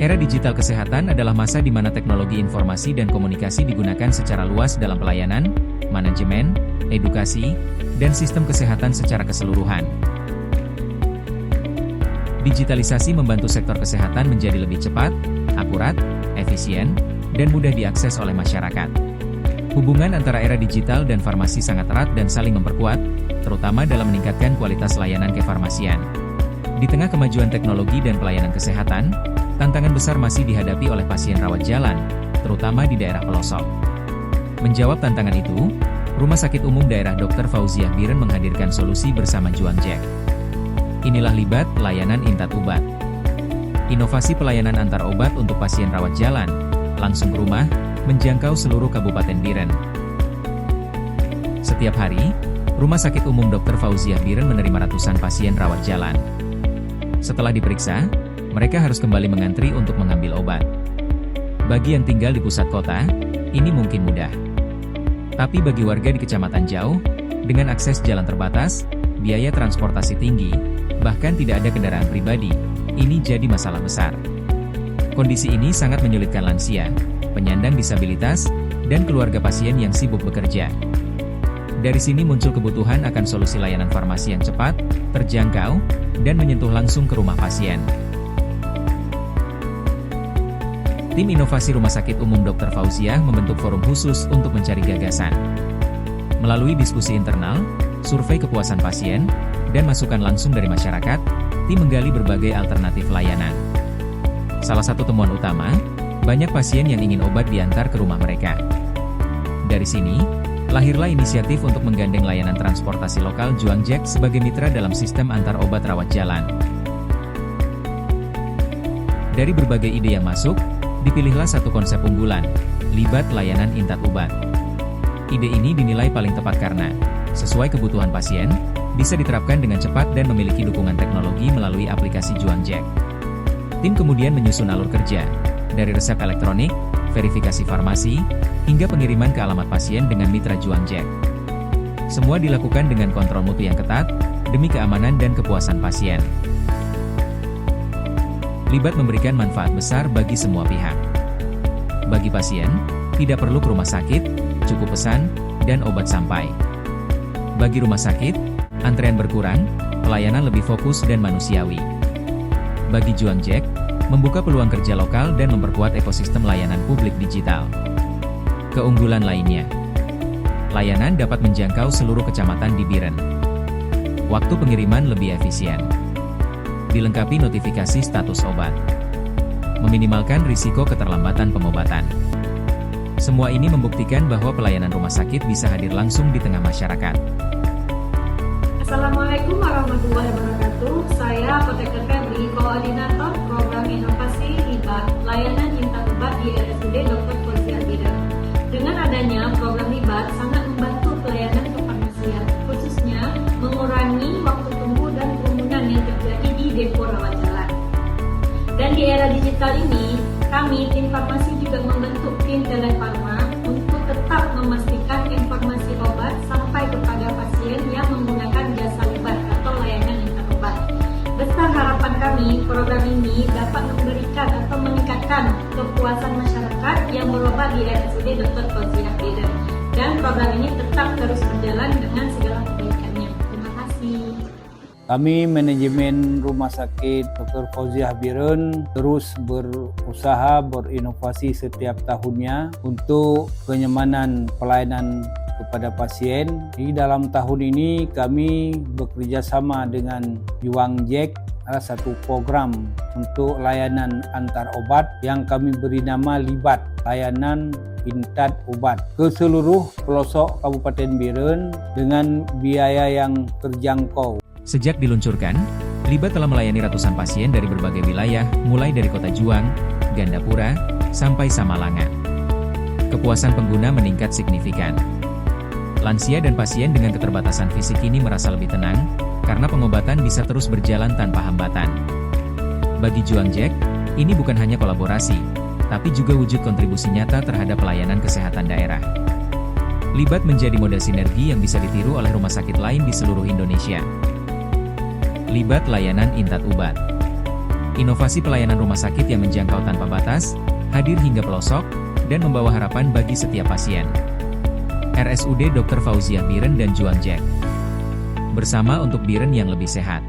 Era digital kesehatan adalah masa di mana teknologi informasi dan komunikasi digunakan secara luas dalam pelayanan, manajemen, edukasi, dan sistem kesehatan secara keseluruhan. Digitalisasi membantu sektor kesehatan menjadi lebih cepat, akurat, efisien, dan mudah diakses oleh masyarakat. Hubungan antara era digital dan farmasi sangat erat dan saling memperkuat, terutama dalam meningkatkan kualitas layanan kefarmasian. Di tengah kemajuan teknologi dan pelayanan kesehatan, tantangan besar masih dihadapi oleh pasien rawat jalan, terutama di daerah pelosok. Menjawab tantangan itu, Rumah Sakit Umum Daerah Dr. Fauziah Biren menghadirkan solusi bersama Juang Jack. Inilah Libat, layanan Intat Ubat. Inovasi pelayanan antar obat untuk pasien rawat jalan, langsung ke rumah, menjangkau seluruh Kabupaten Biren. Setiap hari, Rumah Sakit Umum Dr. Fauziah Biren menerima ratusan pasien rawat jalan. Setelah diperiksa, mereka harus kembali mengantri untuk mengambil obat. Bagi yang tinggal di pusat kota, ini mungkin mudah. Tapi bagi warga di kecamatan jauh, dengan akses jalan terbatas, biaya transportasi tinggi, bahkan tidak ada kendaraan pribadi, ini jadi masalah besar. Kondisi ini sangat menyulitkan lansia, penyandang disabilitas, dan keluarga pasien yang sibuk bekerja. Dari sini muncul kebutuhan akan solusi layanan farmasi yang cepat, terjangkau, dan menyentuh langsung ke rumah pasien. Tim inovasi Rumah Sakit Umum Dr. Fauziah membentuk forum khusus untuk mencari gagasan. Melalui diskusi internal, survei kepuasan pasien, dan masukan langsung dari masyarakat, tim menggali berbagai alternatif layanan. Salah satu temuan utama, banyak pasien yang ingin obat diantar ke rumah mereka. Dari sini, lahirlah inisiatif untuk menggandeng layanan transportasi lokal Juang Jack sebagai mitra dalam sistem antar obat rawat jalan. Dari berbagai ide yang masuk, dipilihlah satu konsep unggulan, Libat layanan Intat Ubat. Ide ini dinilai paling tepat karena, sesuai kebutuhan pasien, bisa diterapkan dengan cepat dan memiliki dukungan teknologi melalui aplikasi Juang Jack. Tim kemudian menyusun alur kerja, dari resep elektronik, verifikasi farmasi, hingga pengiriman ke alamat pasien dengan mitra Juang Jack. Semua dilakukan dengan kontrol mutu yang ketat, demi keamanan dan kepuasan pasien. Libat memberikan manfaat besar bagi semua pihak. Bagi pasien, tidak perlu ke rumah sakit, cukup pesan, dan obat sampai. Bagi rumah sakit, antrean berkurang, pelayanan lebih fokus dan manusiawi. Bagi Juang Jack, membuka peluang kerja lokal dan memperkuat ekosistem layanan publik digital. Keunggulan lainnya, layanan dapat menjangkau seluruh kecamatan di Biren. Waktu pengiriman lebih efisien. Dilengkapi notifikasi status obat. Meminimalkan risiko keterlambatan pengobatan. Semua ini membuktikan bahwa pelayanan rumah sakit bisa hadir langsung di tengah masyarakat. Assalamualaikum warahmatullahi wabarakatuh. Saya Apoteker Febri, Koordinator Program Inovasi Libat, layanan Intat Ubat di RSUD Dr. Fauziah Biren. Dengan adanya program Libat sangat membantu pelayanan kefarmasian, khususnya mengurangi waktu tunggu dan kerumunan yang terjadi di depo rawat jalan. Dan di era digital ini, kami tim farmasi juga membentuk tim telefarma untuk tetap memastikan informasi obat sampai kepada pasien yang menggunakan jasa Libat atau layanan Intat Ubat. Besar harapan kami, program ini dapat memberikan atau meningkatkan kepuasan masyarakat yang berobat di RSUD Dr. Fauziah Biren. Dan program ini tetap terus berjalan dengan segala kebaikannya. Terima kasih. Kami manajemen Rumah Sakit Dr. Fauziah Biren terus berusaha berinovasi setiap tahunnya untuk kenyamanan pelayanan kepada pasien. Di dalam tahun ini kami bekerja sama dengan Juang Jack, ada satu program untuk layanan antar obat yang kami beri nama Libat, layanan Intat Ubat, ke seluruh pelosok Kabupaten Biren dengan biaya yang terjangkau. Sejak diluncurkan, Libat telah melayani ratusan pasien dari berbagai wilayah, mulai dari Kota Juang, Gandapura, sampai Samalanga. Kepuasan pengguna meningkat signifikan. Lansia dan pasien dengan keterbatasan fisik ini merasa lebih tenang, karena pengobatan bisa terus berjalan tanpa hambatan. Bagi Juang Jack, ini bukan hanya kolaborasi, tapi juga wujud kontribusi nyata terhadap pelayanan kesehatan daerah. Libat menjadi model sinergi yang bisa ditiru oleh rumah sakit lain di seluruh Indonesia. Libat layanan Intat Ubat. Inovasi pelayanan rumah sakit yang menjangkau tanpa batas, hadir hingga pelosok, dan membawa harapan bagi setiap pasien. RSUD Dr. Fauziah Biren dan Juang Jack. Bersama untuk Biren yang lebih sehat.